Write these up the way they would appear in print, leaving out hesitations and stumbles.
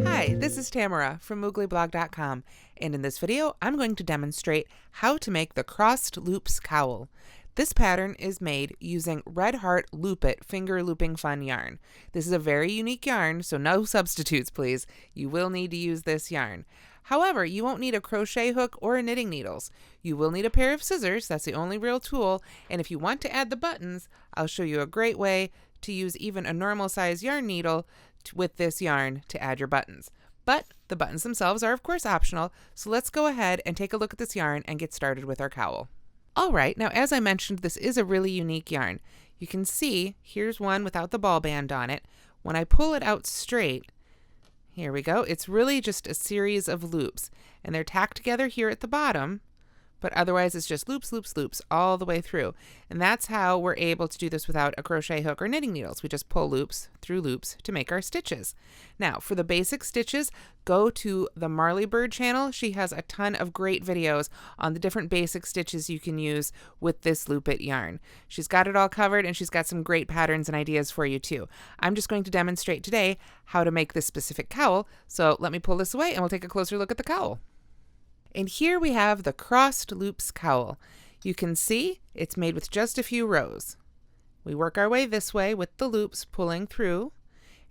Hi, this is Tamara from mooglyblog.com, and in this video I'm going to demonstrate how to make the crossed loops cowl. This pattern is made using Red Heart Loop It finger looping fun yarn. This is a very unique yarn, so no substitutes please. You will need to use this yarn. However, you won't need a crochet hook or knitting needles. You will need a pair of scissors, that's the only real tool, and if you want to add the buttons, I'll show you a great way to use even a normal size yarn needle with this yarn to add your buttons. But the buttons themselves are of course optional, so let's go ahead and take a look at this yarn and get started with our cowl. Alright, now as I mentioned, this is a really unique yarn. You can see, here's one without the ball band on it. When I pull it out straight, here we go, it's really just a series of loops, and they're tacked together here at the bottom, but otherwise it's just loops, loops, loops all the way through. And that's how we're able to do this without a crochet hook or knitting needles. We just pull loops through loops to make our stitches. Now, for the basic stitches, go to the Marley Bird channel. She has a ton of great videos on the different basic stitches you can use with this Loop It yarn. She's got it all covered, and she's got some great patterns and ideas for you too. I'm just going to demonstrate today how to make this specific cowl, so let me pull this away and we'll take a closer look at the cowl. And here we have the crossed loops cowl. You can see it's made with just a few rows. We work our way this way with the loops pulling through,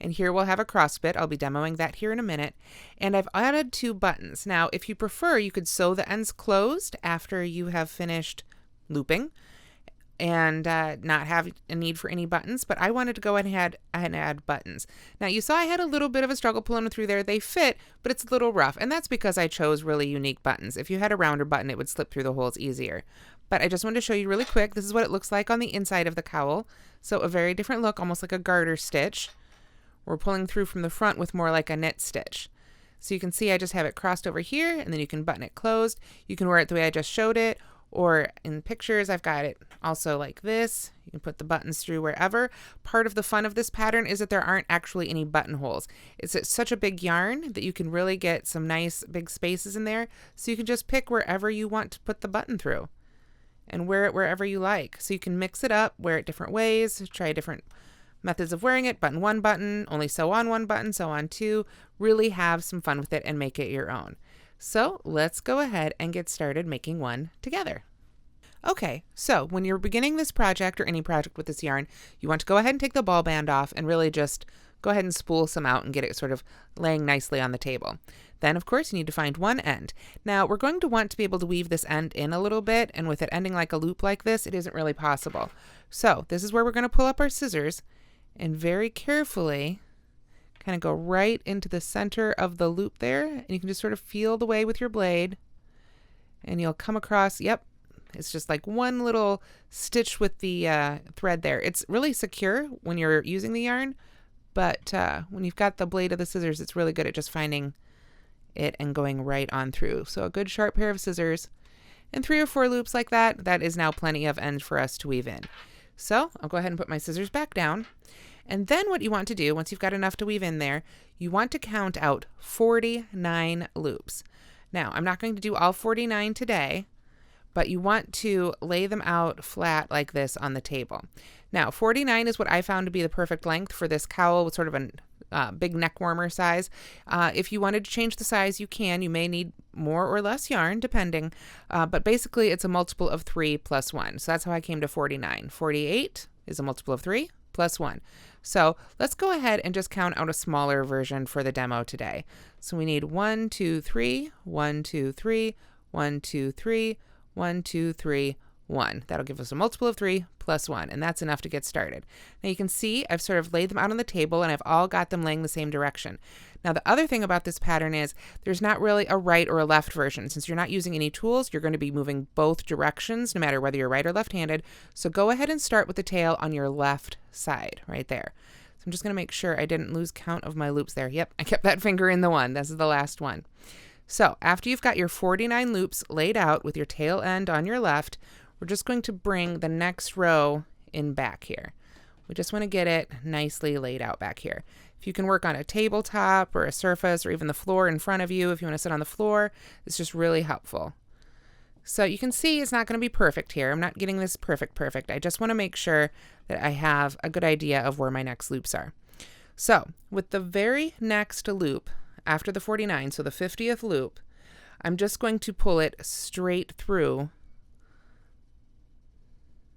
and here we'll have a cross bit. I'll be demoing that here in a minute. And I've added 2 buttons. Now, if you prefer, you could sew the ends closed after you have finished looping and not have a need for any buttons, but I wanted to go ahead and add buttons. Now you saw I had a little bit of a struggle pulling them through there. They fit, but it's a little rough, and that's because I chose really unique buttons. If you had a rounder button, it would slip through the holes easier. But I just wanted to show you really quick. This is what it looks like on the inside of the cowl. So a very different look, almost like a garter stitch. We're pulling through from the front with more like a knit stitch. So you can see I just have it crossed over here, and then you can button it closed. You can wear it the way I just showed it, or in pictures I've got it also like this. You can put the buttons through wherever. Part of the fun of this pattern is that there aren't actually any buttonholes. It's such a big yarn that you can really get some nice big spaces in there, so you can just pick wherever you want to put the button through and wear it wherever you like. So you can mix it up, wear it different ways, try different methods of wearing it, button 1 button, only sew on 1 button, sew on 2, really have some fun with it and make it your own. So let's go ahead and get started making one together. Okay, so when you're beginning this project or any project with this yarn, you want to go ahead and take the ball band off and really just go ahead and spool some out and get it sort of laying nicely on the table. Then, of course, you need to find one end. Now, we're going to want to be able to weave this end in a little bit, and with it ending like a loop like this, it isn't really possible. So this is where we're going to pull up our scissors and very carefully kind of go right into the center of the loop there, and you can just sort of feel the way with your blade, and you'll come across, yep, it's just like one little stitch with the thread there. It's really secure when you're using the yarn, but when you've got the blade of the scissors, it's really good at just finding it and going right on through. So a good sharp pair of scissors and 3 or 4 loops like that. That is now plenty of end for us to weave in. So I'll go ahead and put my scissors back down. And then what you want to do, once you've got enough to weave in there, you want to count out 49 loops. Now, I'm not going to do all 49 today, but you want to lay them out flat like this on the table. Now, 49 is what I found to be the perfect length for this cowl with sort of a big neck warmer size. If you wanted to change the size, you can. You may need more or less yarn, depending. But basically, it's a multiple of 3 plus 1. So that's how I came to 49. 48 is a multiple of 3 plus 1. So let's go ahead and just count out a smaller version for the demo today. So we need 1, 2, 3, 1, 2, 3, 1, 2, 3, 1, 2, 3, 1. That'll give us a multiple of 3 plus 1, and that's enough to get started. Now you can see I've sort of laid them out on the table, and I've all got them laying the same direction. Now the other thing about this pattern is there's not really a right or a left version. Since you're not using any tools, you're going to be moving both directions, no matter whether you're right or left-handed. So go ahead and start with the tail on your left side, right there. So I'm just going to make sure I didn't lose count of my loops there. Yep, I kept that finger in the one. This is the last one. So after you've got your 49 loops laid out with your tail end on your left, we're just going to bring the next row in back here. We just want to get it nicely laid out back here. If you can work on a tabletop or a surface or even the floor in front of you, if you want to sit on the floor, it's just really helpful. So you can see it's not going to be perfect here. I'm not getting this perfect. I just want to make sure that I have a good idea of where my next loops are. So with the very next loop after the 49, so the 50th loop, I'm just going to pull it straight through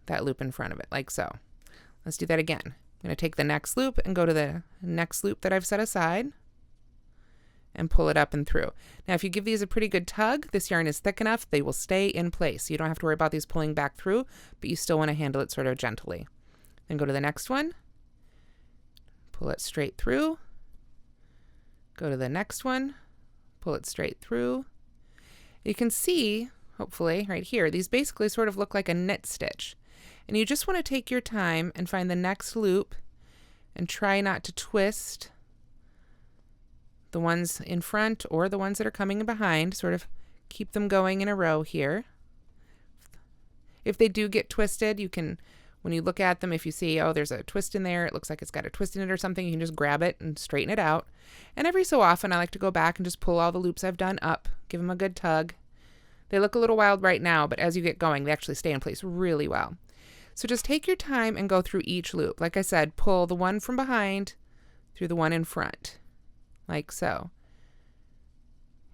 that loop in front of it, like so. Let's do that again. I'm going to take the next loop and go to the next loop that I've set aside and pull it up and through. Now, if you give these a pretty good tug, this yarn is thick enough, they will stay in place. You don't have to worry about these pulling back through, but you still want to handle it sort of gently. Then go to the next one, pull it straight through, go to the next one, pull it straight through. You can see, hopefully, right here, these basically sort of look like a knit stitch. And you just want to take your time and find the next loop and try not to twist the ones in front or the ones that are coming behind. Sort of keep them going in a row here. If they do get twisted, you can, when you look at them, if you see, oh, there's a twist in there, it looks like it's got a twist in it or something, you can just grab it and straighten it out. And every so often, I like to go back and just pull all the loops I've done up, give them a good tug. They look a little wild right now, but as you get going, they actually stay in place really well. So just take your time and go through each loop. Like I said, pull the one from behind through the one in front, like so.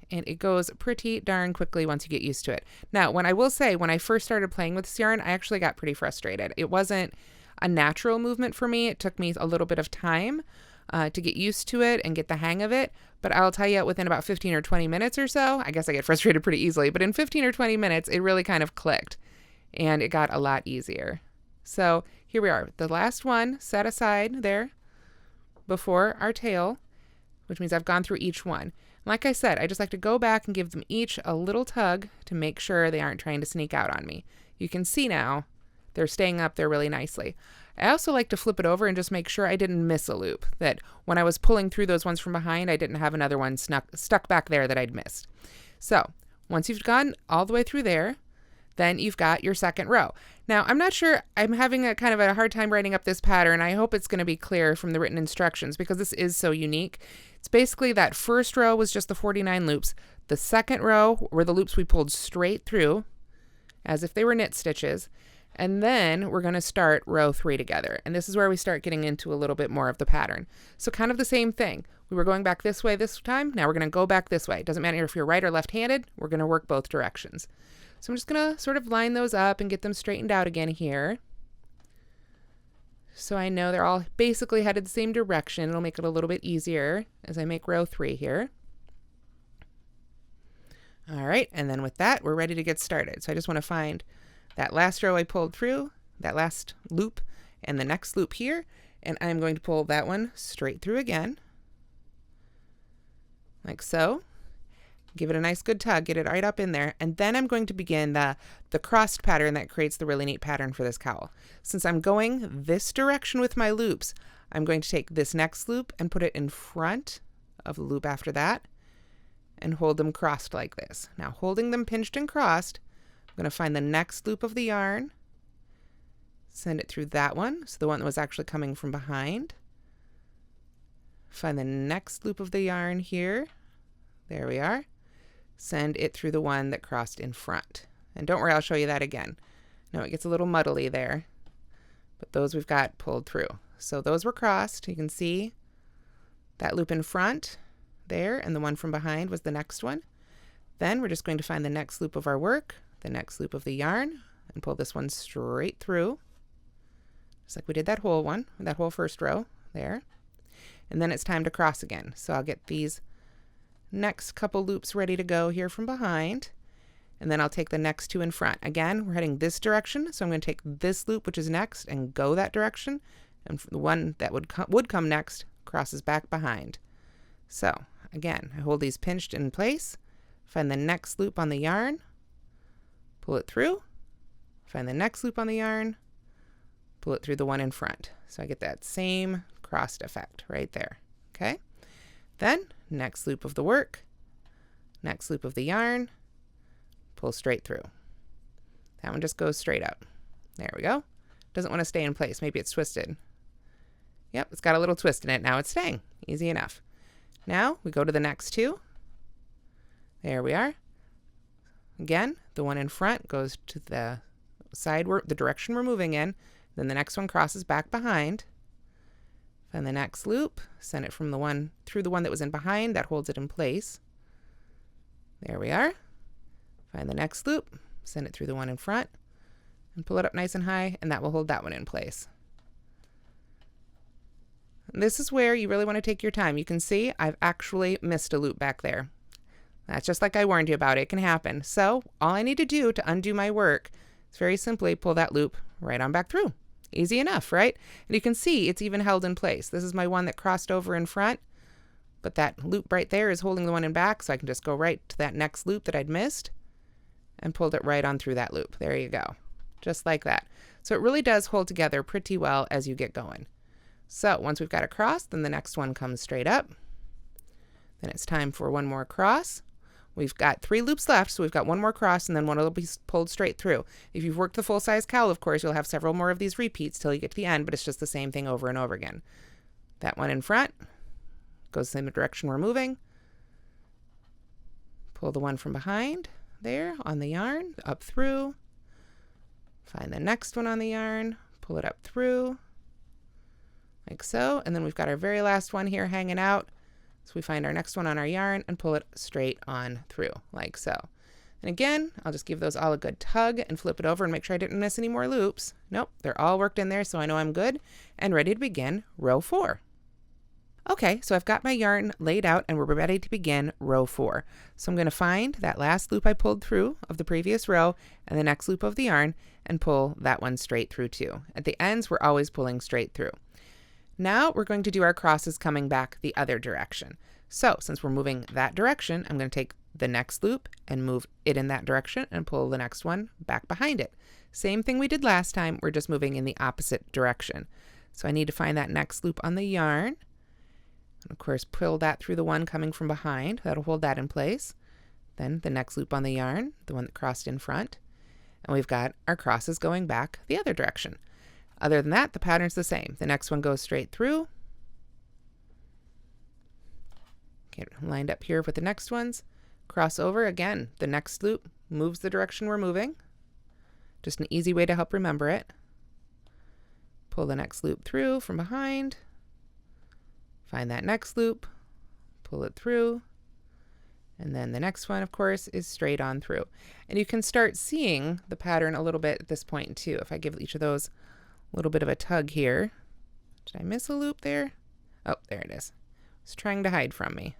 And it goes pretty darn quickly once you get used to it. Now, when I will say, when I first started playing with this yarn, I actually got pretty frustrated. It wasn't a natural movement for me. It took me a little bit of time to get used to it and get the hang of it. But I'll tell you, within about 15 or 20 minutes or so, I guess I get frustrated pretty easily, but in 15 or 20 minutes, it really kind of clicked and it got a lot easier. So here we are, the last one set aside there before our tail, which means I've gone through each one. Like I said, I just like to go back and give them each a little tug to make sure they aren't trying to sneak out on me. You can see now they're staying up there really nicely. I also like to flip it over and just make sure I didn't miss a loop, that when I was pulling through those ones from behind, I didn't have another one stuck back there that I'd missed. So once you've gone all the way through there, then you've got your second row. Now, I'm not sure, I'm having a kind of a hard time writing up this pattern. I hope it's going to be clear from the written instructions because this is so unique. It's basically that first row was just the 49 loops. The second row were the loops we pulled straight through as if they were knit stitches. And then we're going to start row 3 together. And this is where we start getting into a little bit more of the pattern. So kind of the same thing. We were going back this way this time. Now we're going to go back this way. It doesn't matter if you're right or left-handed. We're going to work both directions. So I'm just going to sort of line those up and get them straightened out again here. So I know they're all basically headed the same direction. It'll make it a little bit easier as I make row 3 here. All right, and then with that, we're ready to get started. So I just want to find that last row I pulled through, that last loop, and the next loop here, and I'm going to pull that one straight through again, like so. Give it a nice good tug, get it right up in there, and then I'm going to begin the crossed pattern that creates the really neat pattern for this cowl. Since I'm going this direction with my loops, I'm going to take this next loop and put it in front of the loop after that and hold them crossed like this. Now, holding them pinched and crossed, I'm going to find the next loop of the yarn, send it through that one, so the one that was actually coming from behind. Find the next loop of the yarn here. There we are. Send it through the one that crossed in front. And don't worry, I'll show you that again. Now it gets a little muddly there, but those we've got pulled through. So those were crossed. You can see that loop in front there, and the one from behind was the next one. Then we're just going to find the next loop of our work, the next loop of the yarn, and pull this one straight through, just like we did that whole one, that whole first row there. And then it's time to cross again. So I'll get these next couple loops ready to go here from behind, and then I'll take the next two in front. Again, we're heading this direction, so I'm going to take this loop, which is next, and go that direction, and the one that would come next crosses back behind. So again, I hold these pinched in place, find the next loop on the yarn, pull it through, find the next loop on the yarn, pull it through the one in front. So I get that same crossed effect right there. Okay, then next loop of the work, next loop of the yarn, pull straight through. That one just goes straight up. There we go. Doesn't want to stay in place. Maybe it's twisted. Yep, it's got a little twist in it. Now it's staying. Easy enough. Now we go to the next two. There we are. Again, the one in front goes to the side, the direction we're moving in. Then the next one crosses back behind. Find the next loop, send it from the one through the one that was in behind. That holds it in place. There we are. Find the next loop, send it through the one in front, and pull it up nice and high, and that will hold that one in place. And this is where you really want to take your time. You can see I've actually missed a loop back there. That's just like I warned you about. It can happen. So all I need to do to undo my work is very simply pull that loop right on back through. Easy enough, right? And you can see it's even held in place. This is my one that crossed over in front, but that loop right there is holding the one in back, so I can just go right to that next loop that I'd missed and pulled it right on through that loop. There you go. Just like that. So it really does hold together pretty well as you get going. So once we've got a cross, then the next one comes straight up. Then it's time for one more cross. We've got 3 loops left, so we've got one more cross, and then one will be pulled straight through. If you've worked the full-size cowl, of course, you'll have several more of these repeats till you get to the end, but it's just the same thing over and over again. That one in front goes in the direction we're moving. Pull the one from behind there on the yarn, up through. Find the next one on the yarn, pull it up through, like so. And then we've got our very last one here hanging out. So we find our next one on our yarn and pull it straight on through, like so. And again, I'll just give those all a good tug and flip it over and make sure I didn't miss any more loops. Nope, they're all worked in there, so I know I'm good and ready to begin row 4. Okay, so I've got my yarn laid out and we're ready to begin row 4. So I'm going to find that last loop I pulled through of the previous row and the next loop of the yarn and pull that one straight through too. At the ends, we're always pulling straight through. Now we're going to do our crosses coming back the other direction. So since we're moving that direction, I'm going to take the next loop and move it in that direction and pull the next one back behind it. Same thing we did last time, we're just moving in the opposite direction. So I need to find that next loop on the yarn. And of course, pull that through the one coming from behind. That'll hold that in place. Then the next loop on the yarn, the one that crossed in front. And we've got our crosses going back the other direction. Other than that, the pattern's the same. The next one goes straight through. Get lined up here with the next ones. Cross over again. The next loop moves the direction we're moving. Just an easy way to help remember it. Pull the next loop through from behind. Find that next loop. Pull it through. And then the next one, of course, is straight on through. And you can start seeing the pattern a little bit at this point too. If I give each of those a little bit of a tug here. Did I miss a loop there? Oh, there it is. It's trying to hide from me.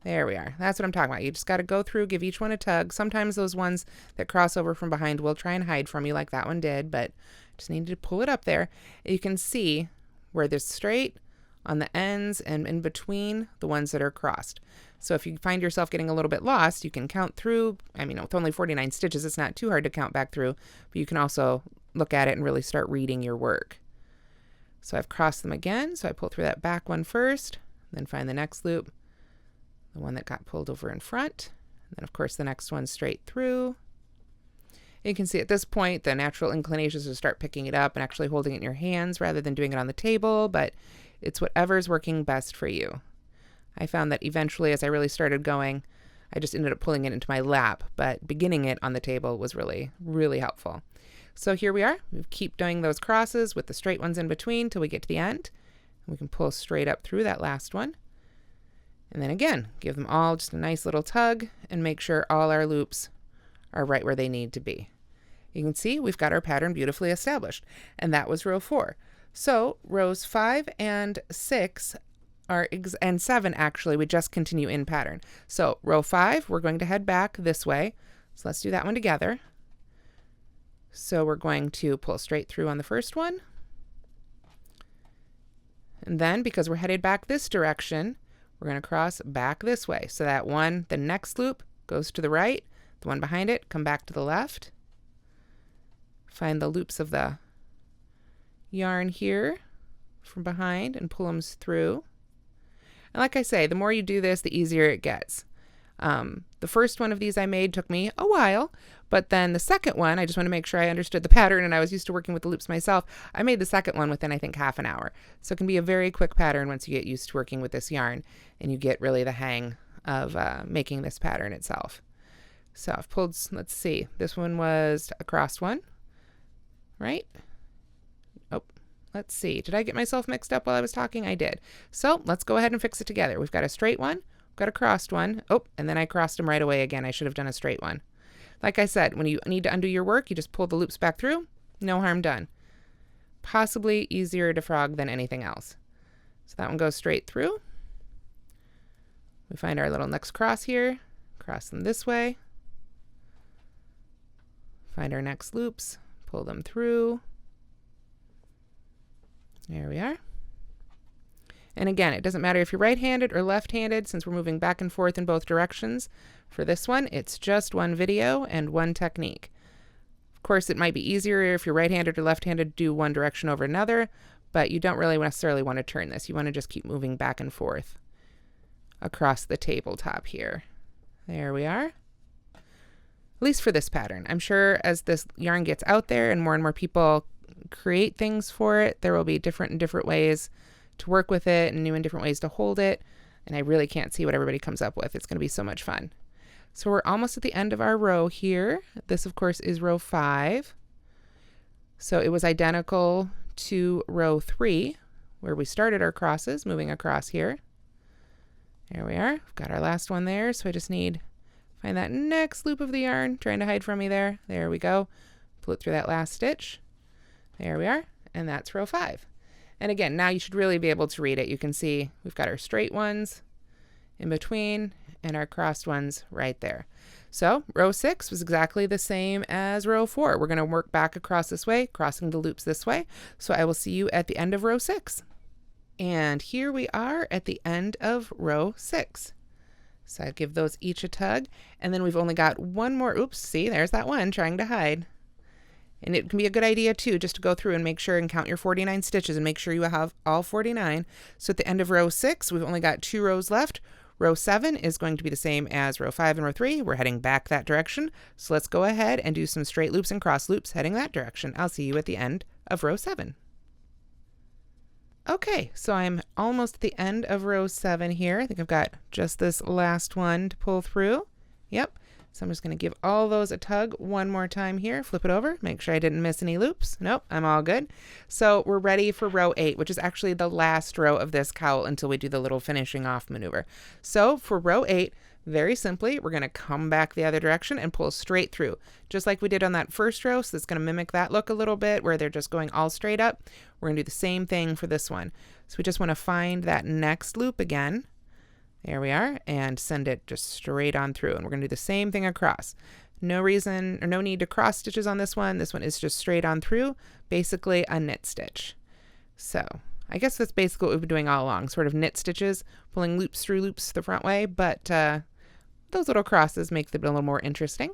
There we are. That's what I'm talking about. You just got to go through, give each one a tug. Sometimes those ones that cross over from behind will try and hide from you like that one did, but just needed to pull it up there. You can see where there's straight on the ends and in between the ones that are crossed. So if you find yourself getting a little bit lost, you can count through. I mean, with only 49 stitches, it's not too hard to count back through, but you can also look at it and really start reading your work. So I've crossed them again. So I pull through that back one first, then find the next loop, the one that got pulled over in front. And then of course the next one straight through. You can see at this point, the natural inclination is to start picking it up and actually holding it in your hands rather than doing it on the table, but it's whatever's working best for you. I found that eventually as I really started going, I just ended up pulling it into my lap, but beginning it on the table was really, really helpful. So here we are. We keep doing those crosses with the straight ones in between till we get to the end. We can pull straight up through that last one. And then again, give them all just a nice little tug and make sure all our loops are right where they need to be. You can see we've got our pattern beautifully established. And that was row 4. So rows 5 and 6 and 7 actually, we just continue in pattern. So row 5, we're going to head back this way. So let's do that one together. So we're going to pull straight through on the first one. And then because we're headed back this direction, we're going to cross back this way. So that one, the next loop goes to the right, the one behind it, come back to the left. Find the loops of the yarn here from behind and pull them through. And like I say, the more you do this, the easier it gets. The first one of these I made took me a while, but then the second one, I just want to make sure I understood the pattern and I was used to working with the loops myself. I made the second one within, I think, half an hour. So it can be a very quick pattern once you get used to working with this yarn and you get really the hang of making this pattern itself. So I've pulled, let's see, this one was a crossed one, right? Oh, let's see. Did I get myself mixed up while I was talking? I did. So let's go ahead and fix it together. We've got a straight one, we've got a crossed one. Oh, and then I crossed them right away again. I should have done a straight one. Like I said, when you need to undo your work, you just pull the loops back through. No harm done. Possibly easier to frog than anything else. So that one goes straight through. We find our little next cross here, cross them this way. Find our next loops, pull them through. There we are. And again, it doesn't matter if you're right-handed or left-handed, since we're moving back and forth in both directions. For this one, it's just one video and one technique. Of course, it might be easier if you're right-handed or left-handed to do one direction over another, but you don't really necessarily want to turn this. You want to just keep moving back and forth across the tabletop here. There we are. At least for this pattern. I'm sure as this yarn gets out there and more people create things for it, there will be different and different ways to work with it and new and different ways to hold it. And I really can't see what everybody comes up with. It's going to be so much fun. So we're almost at the end of our row here. This, of course, is row 5. So it was identical to row 3, where we started our crosses, moving across here. There we are. We've got our last one there. So I just need find that next loop of the yarn, trying to hide from me there. There we go. Pull it through that last stitch. There we are. And that's row 5. And again, now you should really be able to read it. You can see we've got our straight ones in between and our crossed ones right there. So row 6 was exactly the same as row 4. We're going to work back across this way, crossing the loops this way. So I will see you at the end of row 6. And here we are at the end of row 6. So I'd give those each a tug, and then we've only got one more. Oops, see, there's that one trying to hide. And it can be a good idea too, just to go through and make sure and count your 49 stitches and make sure you have all 49. So at the end of row 6, we've only got 2 rows left. Row 7 is going to be the same as row 5 and row 3. We're heading back that direction. So let's go ahead and do some straight loops and cross loops heading that direction. I'll see you at the end of row 7. Okay, so I'm almost at the end of row 7 here. I think I've got just this last one to pull through. Yep. So I'm just going to give all those a tug one more time here. Flip it over. Make sure I didn't miss any loops. Nope, I'm all good. So we're ready for row 8, which is actually the last row of this cowl until we do the little finishing off maneuver. So for row 8, very simply, we're going to come back the other direction and pull straight through, just like we did on that first row. So it's going to mimic that look a little bit where they're just going all straight up. We're going to do the same thing for this one. So we just want to find that next loop again. There we are, and send it just straight on through. And we're going to do the same thing across. No reason or no need to cross stitches on this one. This one is just straight on through, basically a knit stitch. So I guess that's basically what we've been doing all along, sort of knit stitches, pulling loops through loops the front way, but those little crosses make them a little more interesting.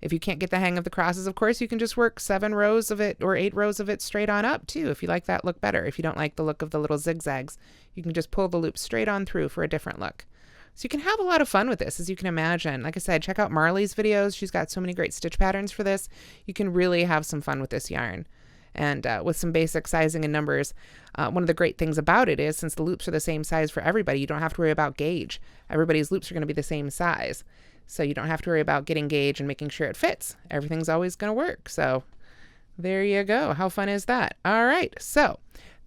If you can't get the hang of the crosses, of course, you can just work 7 rows of it or 8 rows of it straight on up too, if you like that look better. If you don't like the look of the little zigzags, you can just pull the loop straight on through for a different look. So you can have a lot of fun with this, as you can imagine. Like I said, check out Marley's videos. She's got so many great stitch patterns for this. You can really have some fun with this yarn. And with some basic sizing and numbers, one of the great things about it is, since the loops are the same size for everybody, you don't have to worry about gauge. Everybody's loops are going to be the same size. So you don't have to worry about getting gauge and making sure it fits. Everything's always going to work. So there you go. How fun is that? All right. So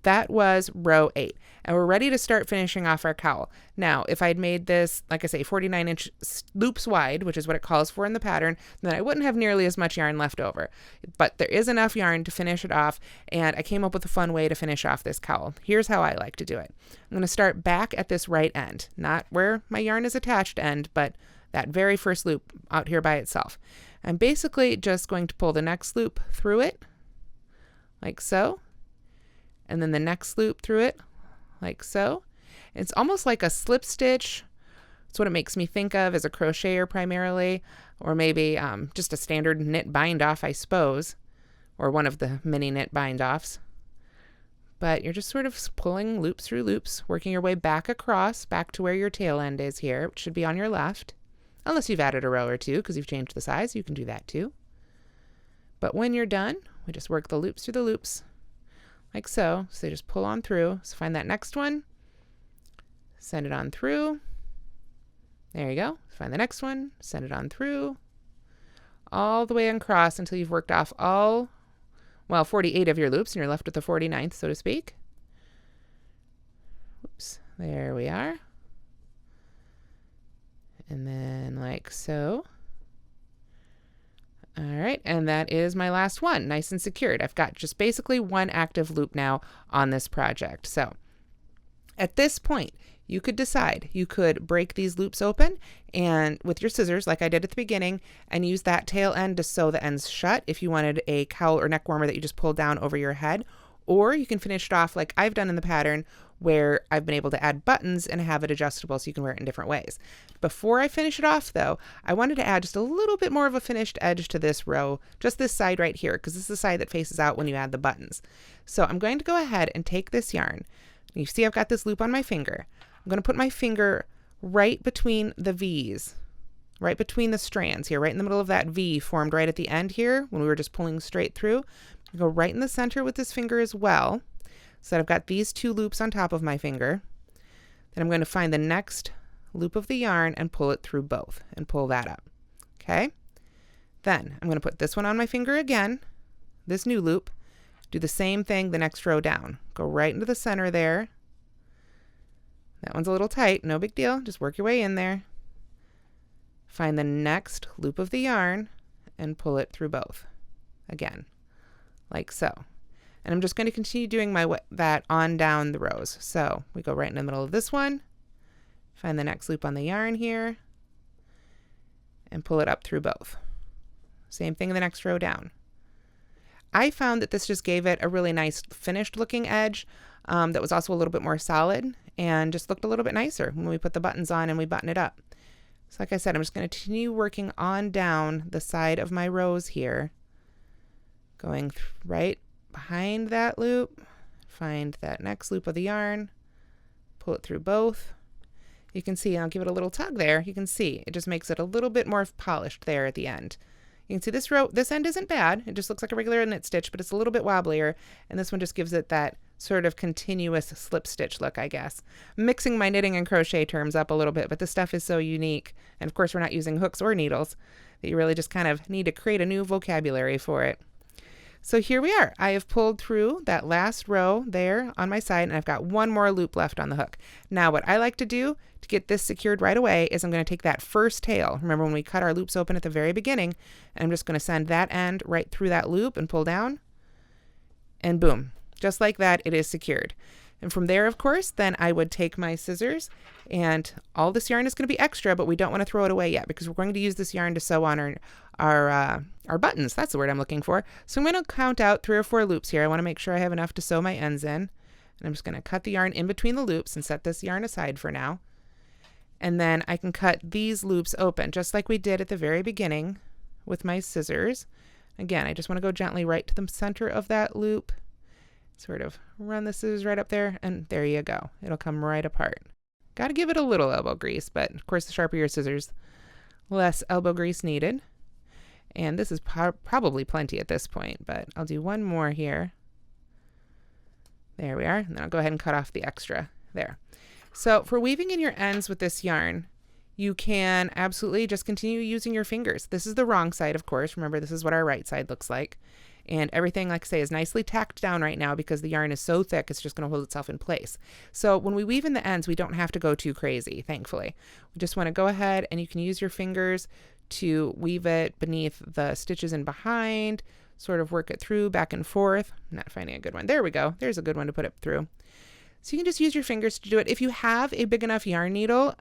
that was row 8. And we're ready to start finishing off our cowl. Now, if I'd made this, like I say, 49-inch loops wide, which is what it calls for in the pattern, then I wouldn't have nearly as much yarn left over. But there is enough yarn to finish it off, and I came up with a fun way to finish off this cowl. Here's how I like to do it. I'm going to start back at this right end, not where my yarn is attached end, but that very first loop out here by itself. I'm basically just going to pull the next loop through it, like so, and then the next loop through it, like so. It's almost like a slip stitch. It's what it makes me think of as a crocheter primarily, or maybe just a standard knit bind off, I suppose, or one of the many knit bind offs. But you're just sort of pulling loops through loops, working your way back across, back to where your tail end is here, which should be on your left. Unless you've added a row or two because you've changed the size, you can do that too. But when you're done, we just work the loops through the loops like so. So just pull on through. So find that next one, send it on through. There you go. Find the next one, send it on through, all the way across until you've worked off all, well, 48 of your loops, and you're left with the 49th, so to speak. Oops, there we are. And then like so. All right, and that is my last one, nice and secured. I've got just basically one active loop now on this project. So at this point, you could decide, you could break these loops open and with your scissors, like I did at the beginning, and use that tail end to sew the ends shut if you wanted a cowl or neck warmer that you just pulled down over your head. Or you can finish it off like I've done in the pattern, where I've been able to add buttons and have it adjustable so you can wear it in different ways. Before I finish it off though, I wanted to add just a little bit more of a finished edge to this row, just this side right here, because this is the side that faces out when you add the buttons. So I'm going to go ahead and take this yarn. You see I've got this loop on my finger. I'm going to put my finger right between the V's, right between the strands here, right in the middle of that V formed right at the end here when we were just pulling straight through. Go right in the center with this finger as well, so that I've got these two loops on top of my finger. Then I'm going to find the next loop of the yarn and pull it through both and pull that up. Okay. Then I'm going to put this one on my finger again, this new loop, do the same thing the next row down. Go right into the center there. That one's a little tight, no big deal. Just work your way in there. Find the next loop of the yarn and pull it through both again, like so. And I'm just going to continue doing that on down the rows. So we go right in the middle of this one, find the next loop on the yarn here, and pull it up through both. Same thing in the next row down. I found that this just gave it a really nice finished looking edge that was also a little bit more solid and just looked a little bit nicer when we put the buttons on and we button it up. So like I said, I'm just going to continue working on down the side of my rows here, going right behind that loop, find that next loop of the yarn, pull it through both. You can see, I'll give it a little tug there. You can see it just makes it a little bit more polished there at the end. You can see this row, this end isn't bad. It just looks like a regular knit stitch, but it's a little bit wobblier. And this one just gives it that sort of continuous slip stitch look, I guess. I'm mixing my knitting and crochet terms up a little bit, but this stuff is so unique. And of course, we're not using hooks or needles, that you really just kind of need to create a new vocabulary for it. So here we are. I have pulled through that last row there on my side, and I've got one more loop left on the hook. Now what I like to do to get this secured right away is I'm going to take that first tail. Remember when we cut our loops open at the very beginning, and I'm just going to send that end right through that loop and pull down, and boom, just like that, it is secured. And from there, of course, then I would take my scissors, and all this yarn is going to be extra, but we don't want to throw it away yet because we're going to use this yarn to sew on our buttons. That's the word I'm looking for. So I'm going to count out 3 or 4 loops here. I want to make sure I have enough to sew my ends in. And I'm just going to cut the yarn in between the loops and set this yarn aside for now. And then I can cut these loops open just like we did at the very beginning with my scissors. Again, I just want to go gently right to the center of that loop, sort of run the scissors right up there, and there you go. It'll come right apart. Got to give it a little elbow grease, but of course the sharper your scissors, less elbow grease needed. And this is probably plenty at this point, but I'll do one more here. There we are. And then I'll go ahead and cut off the extra there. So for weaving in your ends with this yarn, you can absolutely just continue using your fingers. This is the wrong side, of course. Remember, this is what our right side looks like. And everything, like I say, is nicely tacked down right now because the yarn is so thick, it's just going to hold itself in place. So when we weave in the ends, we don't have to go too crazy, thankfully. We just want to go ahead and you can use your fingers to weave it beneath the stitches in behind, sort of work it through back and forth. I'm not finding a good one. There we go. There's a good one to put it through. So you can just use your fingers to do it. If you have a big enough yarn needle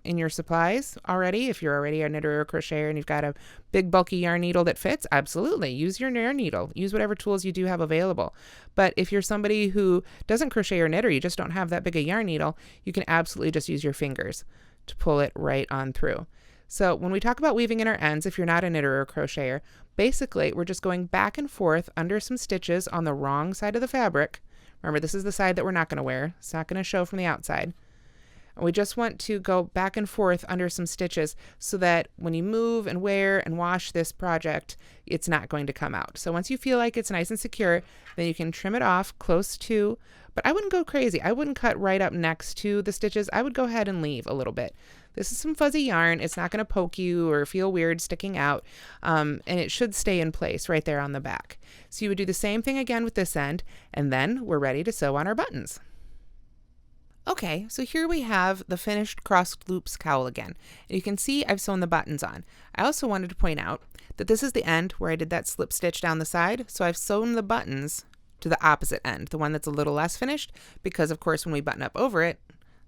in your supplies already, if you're already a knitter or a crocheter and you've got a big bulky yarn needle that fits, absolutely use your yarn needle. Use whatever tools you do have available. But if you're somebody who doesn't crochet or knit, or you just don't have that big a yarn needle, you can absolutely just use your fingers to pull it right on through. So when we talk about weaving in our ends, if you're not a knitter or a crocheter, basically we're just going back and forth under some stitches on the wrong side of the fabric. Remember, this is the side that we're not going to wear. It's not going to show from the outside. And we just want to go back and forth under some stitches so that when you move and wear and wash this project, it's not going to come out. So once you feel like it's nice and secure, then you can trim it off close to, but I wouldn't go crazy. I wouldn't cut right up next to the stitches. I would go ahead and leave a little bit. This is some fuzzy yarn. It's not going to poke you or feel weird sticking out, and it should stay in place right there on the back. So you would do the same thing again with this end, and then we're ready to sew on our buttons. Okay, so here we have the finished crossed loops cowl again. And you can see I've sewn the buttons on. I also wanted to point out that this is the end where I did that slip stitch down the side, so I've sewn the buttons to the opposite end, the one that's a little less finished, because of course when we button up over it,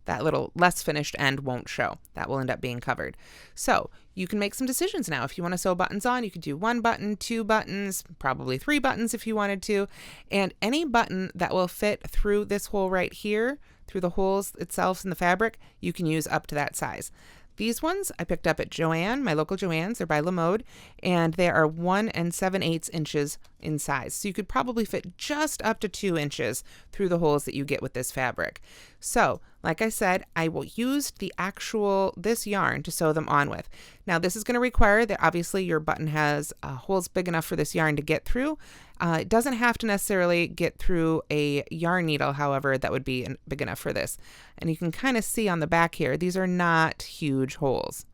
that little less finished end won't show. That will end up being covered. So you can make some decisions now. If you want to sew buttons on, you could do 1 button, 2 buttons, probably 3 buttons if you wanted to. And any button that will fit through this hole right here, through the holes itself in the fabric, you can use up to that size. These ones I picked up at Joann, my local Joann's. They're by La Mode, and they are 1 7/8 inches in size. So you could probably fit just up to 2 inches through the holes that you get with this fabric. So, like I said, I will use this yarn to sew them on with. Now, this is going to require that obviously your button has holes big enough for this yarn to get through. It doesn't have to necessarily get through a yarn needle, however, that would be big enough for this. And you can kind of see on the back here, these are not huge holes.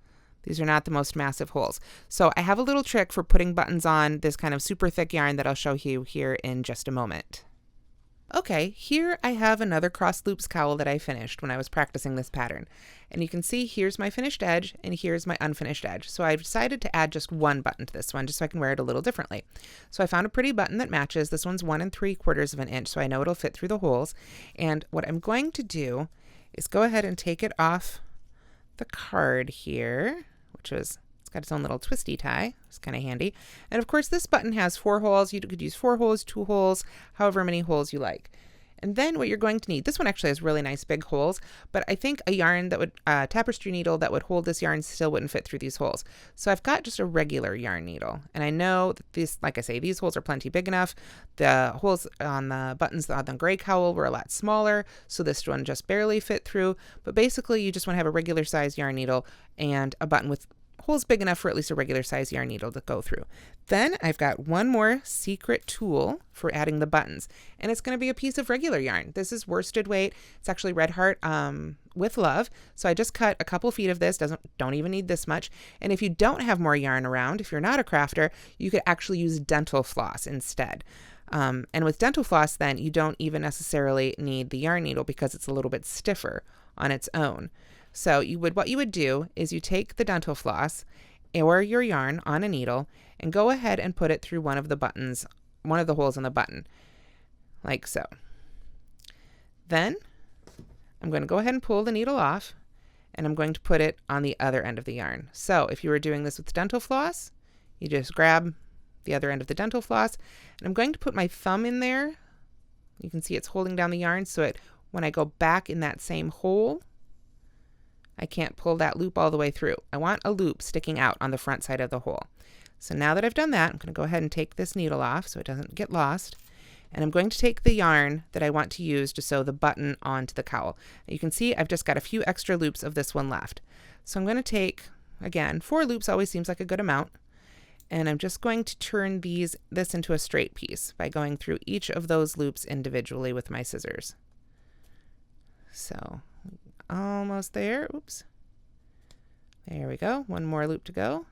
These are not the most massive holes. So I have a little trick for putting buttons on this kind of super thick yarn that I'll show you here in just a moment. Okay, here I have another cross loops cowl that I finished when I was practicing this pattern. And you can see here's my finished edge and here's my unfinished edge. So I've decided to add just 1 button to this one just so I can wear it a little differently. So I found a pretty button that matches. This one's 1 3/4 inch, so I know it'll fit through the holes. And what I'm going to do is go ahead and take it off the card here, which is, it's got its own little twisty tie. It's kind of handy. And of course this button has 4 holes. You could use 4 holes, 2 holes, however many holes you like. And then what you're going to need, this one actually has really nice big holes, but I think a yarn that would, tapestry needle that would hold this yarn still wouldn't fit through these holes. So I've got just a regular yarn needle. And I know that this, like I say, these holes are plenty big enough. The holes on the buttons on the gray cowl were a lot smaller, so this one just barely fit through. But basically you just want to have a regular size yarn needle and a button with holes big enough for at least a regular size yarn needle to go through. Then I've got one more secret tool for adding the buttons, and it's going to be a piece of regular yarn. This is worsted weight. It's actually Red Heart with Love. So I just cut a couple feet of this. Don't even need this much. And if you don't have more yarn around, if you're not a crafter, you could actually use dental floss instead. And with dental floss, then you don't even necessarily need the yarn needle because it's a little bit stiffer on its own. So what you would do is you take the dental floss or your yarn on a needle and go ahead and put it through one of the buttons, one of the holes on the button, like so. Then I'm going to go ahead and pull the needle off, and I'm going to put it on the other end of the yarn. So if you were doing this with dental floss, you just grab the other end of the dental floss, and I'm going to put my thumb in there. You can see it's holding down the yarn so when I go back in that same hole, I can't pull that loop all the way through. I want a loop sticking out on the front side of the hole. So now that I've done that, I'm going to go ahead and take this needle off so it doesn't get lost. And I'm going to take the yarn that I want to use to sew the button onto the cowl. You can see I've just got a few extra loops of this one left. So I'm going to take, again, 4 loops always seems like a good amount. And I'm just going to turn this into a straight piece by going through each of those loops individually with my scissors. So almost there. Oops. There we go. One more loop to go.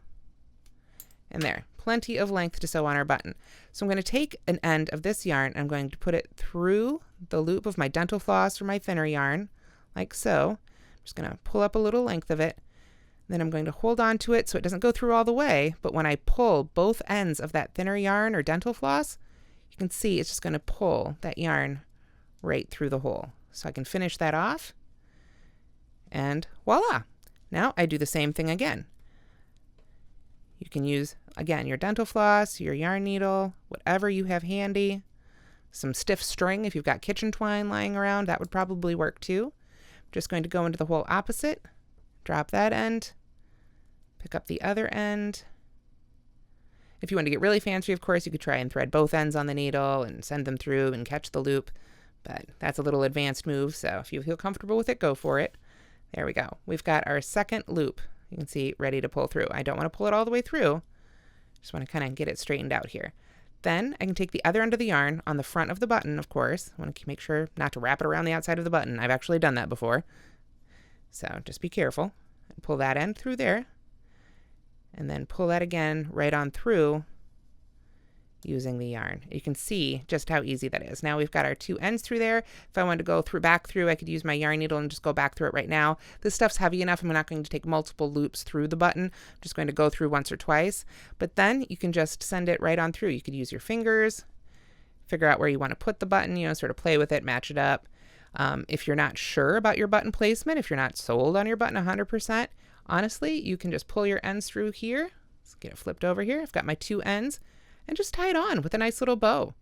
And there. Plenty of length to sew on our button. So I'm going to take an end of this yarn and I'm going to put it through the loop of my dental floss or my thinner yarn, like so. I'm just going to pull up a little length of it. Then I'm going to hold on to it so it doesn't go through all the way, but when I pull both ends of that thinner yarn or dental floss, you can see it's just going to pull that yarn right through the hole. So I can finish that off. And voila! Now I do the same thing again. You can use, again, your dental floss, your yarn needle, whatever you have handy. Some stiff string, if you've got kitchen twine lying around, that would probably work too. I'm just going to go into the hole opposite, drop that end, pick up the other end. If you want to get really fancy, of course, you could try and thread both ends on the needle and send them through and catch the loop, but that's a little advanced move, so if you feel comfortable with it, go for it. There we go. We've got our second loop. You can see ready to pull through. I don't want to pull it all the way through. Just want to kind of get it straightened out here. Then I can take the other end of the yarn on the front of the button, of course. I want to make sure not to wrap it around the outside of the button. I've actually done that before. So just be careful. Pull that end through there. And then pull that again right on through using the yarn. You can see just how easy that is. Now we've got our two ends through there. If I wanted to go back through, I could use my yarn needle and just go back through it right now. This stuff's heavy enough. I'm not going to take multiple loops through the button. I'm just going to go through once or twice. But then you can just send it right on through. You could use your fingers, figure out where you want to put the button, sort of play with it, match it up. If you're not sure about your button placement, if you're not sold on your button 100%, honestly, you can just pull your ends through here. Let's get it flipped over here. I've got my two ends. And just tie it on with a nice little bow.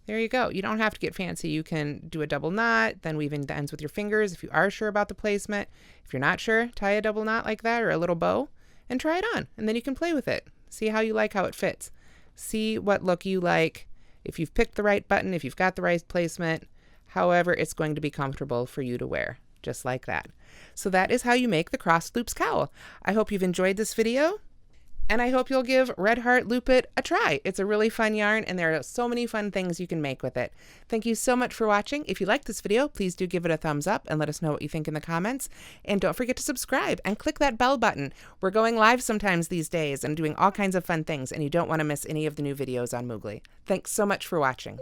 There you go. You don't have to get fancy. You can do a double knot, then weave in the ends with your fingers if you are sure about the placement. If you're not sure, tie a double knot like that or a little bow and try it on. And then you can play with it. See how you like how it fits. See what look you like. If you've picked the right button, if you've got the right placement, however it's going to be comfortable for you to wear. Just like that. So that is how you make the crossed loops cowl. I hope you've enjoyed this video. And I hope you'll give Red Heart Loop It a try. It's a really fun yarn, and there are so many fun things you can make with it. Thank you so much for watching. If you liked this video, please do give it a thumbs up and let us know what you think in the comments. And don't forget to subscribe and click that bell button. We're going live sometimes these days and doing all kinds of fun things, and you don't want to miss any of the new videos on Moogly. Thanks so much for watching.